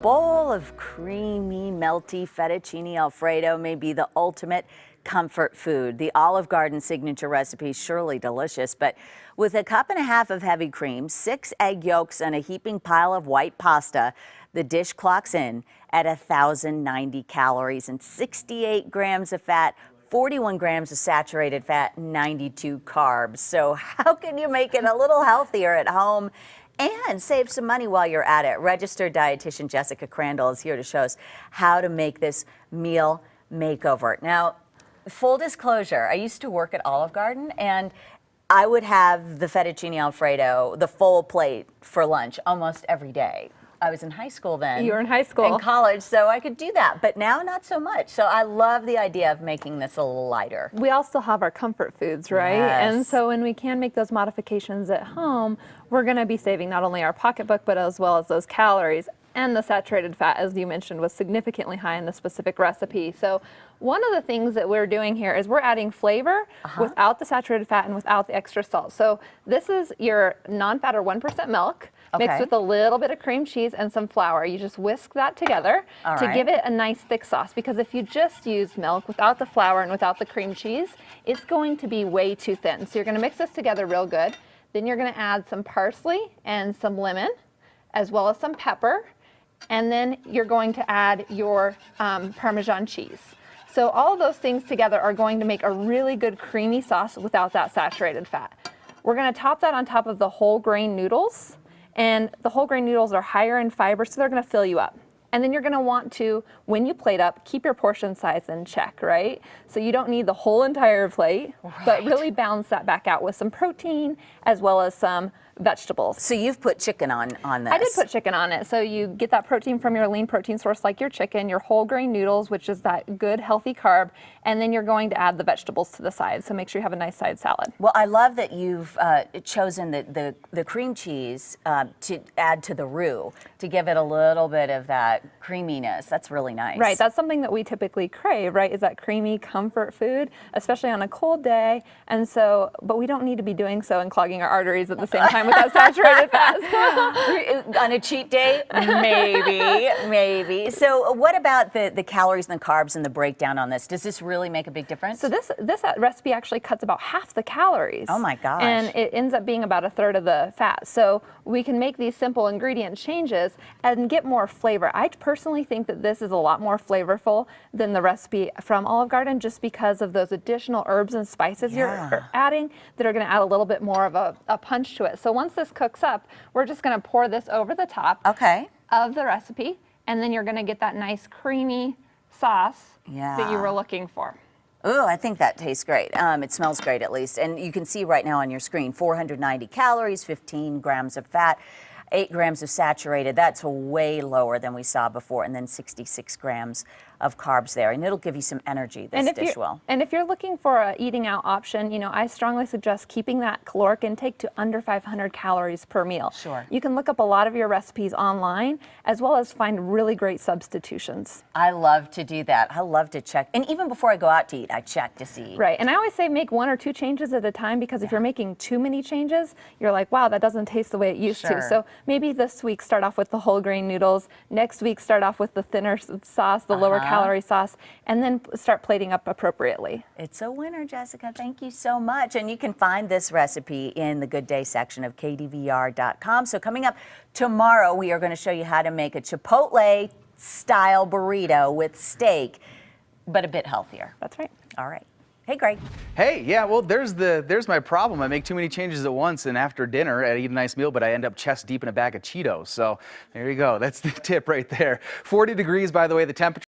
bowl of creamy, melty fettuccine Alfredo may be the ultimate comfort food. The Olive Garden signature recipe is surely delicious, but with a cup and a half of heavy cream, 6 egg yolks, and a heaping pile of white pasta, the dish clocks in at 1,090 calories and 68 grams of fat, 41 grams of saturated fat, 92 carbs. So how can you make it a little healthier at home and save some money while you're at it? Registered dietitian Jessica Crandall is here to show us how to make this meal makeover. Now, full disclosure, I used to work at Olive Garden, and I would have the fettuccine Alfredo, the full plate, for lunch almost every day. I was in high school then. You were in high school. In college, so I could do that, but now not so much. So I love the idea of making this a little lighter. We all still have our comfort foods, right? Yes. And so when we can make those modifications at home, we're going to be saving not only our pocketbook, but as well as those calories. And the saturated fat, as you mentioned, was significantly high in the specific recipe. So one of the things that we're doing here is we're adding flavor without the saturated fat and without the extra salt. So this is your non-fat or 1% milk mixed with a little bit of cream cheese and some flour. You just whisk that together to give it a nice thick sauce, because if you just use milk without the flour and without the cream cheese, it's going to be way too thin. So you're going to mix this together real good. Then you're going to add some parsley and some lemon, as well as some pepper. And then you're going to add your Parmesan cheese. So all of those things together are going to make a really good creamy sauce without that saturated fat. We're going to top that on top of the whole grain noodles. And the whole grain noodles are higher in fiber, so they're going to fill you up. And then you're going to want to, when you plate up, keep your portion size in check, right? So you don't need the whole entire plate, but really balance that back out with some protein as well as some vegetables. So you've put chicken on this. I did put chicken on it. So you get that protein from your lean protein source like your chicken, your whole grain noodles, which is that good healthy carb, and then you're going to add the vegetables to the side. So make sure you have a nice side salad. Well, I love that you've chosen the cream cheese to add to the roux to give it a little bit of that creaminess. That's really nice. Right, that's something that we typically crave, right, is that creamy comfort food, especially on a cold day. And so, but we don't need to be doing so and clogging our arteries at the same time with that saturated fat. On a cheat day, maybe. So what about the calories and the carbs and the breakdown on this? Does this really make a big difference? So this recipe actually cuts about half the calories. Oh my gosh. And it ends up being about 1/3 of the fat. So we can make these simple ingredient changes and get more flavor. I personally think that this is a lot more flavorful than the recipe from Olive Garden, just because of those additional herbs and spices you're adding that are going to add a little bit more of a punch to it. So once this cooks up, we're just going to pour this over the top of the recipe, and then you're going to get that nice creamy sauce that you were looking for. Oh, I think that tastes great. It smells great, at least. And you can see right now on your screen, 490 calories, 15 grams of fat, 8 grams of saturated. That's way lower than we saw before. And then 66 grams of carbs there. And it'll give you some energy, this dish will. And if you're looking for a eating out option, you know, I strongly suggest keeping that caloric intake to under 500 calories per meal. Sure. You can look up a lot of your recipes online, as well as find really great substitutions. I love to do that. I love to check. And even before I go out to eat, I check to see. Right. And I always say make 1 or 2 changes at a time, because if you're making too many changes, you're like, wow, that doesn't taste the way it used to. So maybe this week start off with the whole grain noodles. Next week start off with the thinner sauce, the lower calorie sauce, and then start plating up appropriately. It's a winner, Jessica. Thank you so much. And you can find this recipe in the Good Day section of KDVR.com. So coming up tomorrow, we are going to show you how to make a Chipotle style burrito with steak, but a bit healthier. That's right. All right. Hey, Greg. Hey, yeah, well, there's my problem. I make too many changes at once, and after dinner, I eat a nice meal, but I end up chest deep in a bag of Cheetos. So there you go. That's the tip right there. 40 degrees, by the way, the temperature.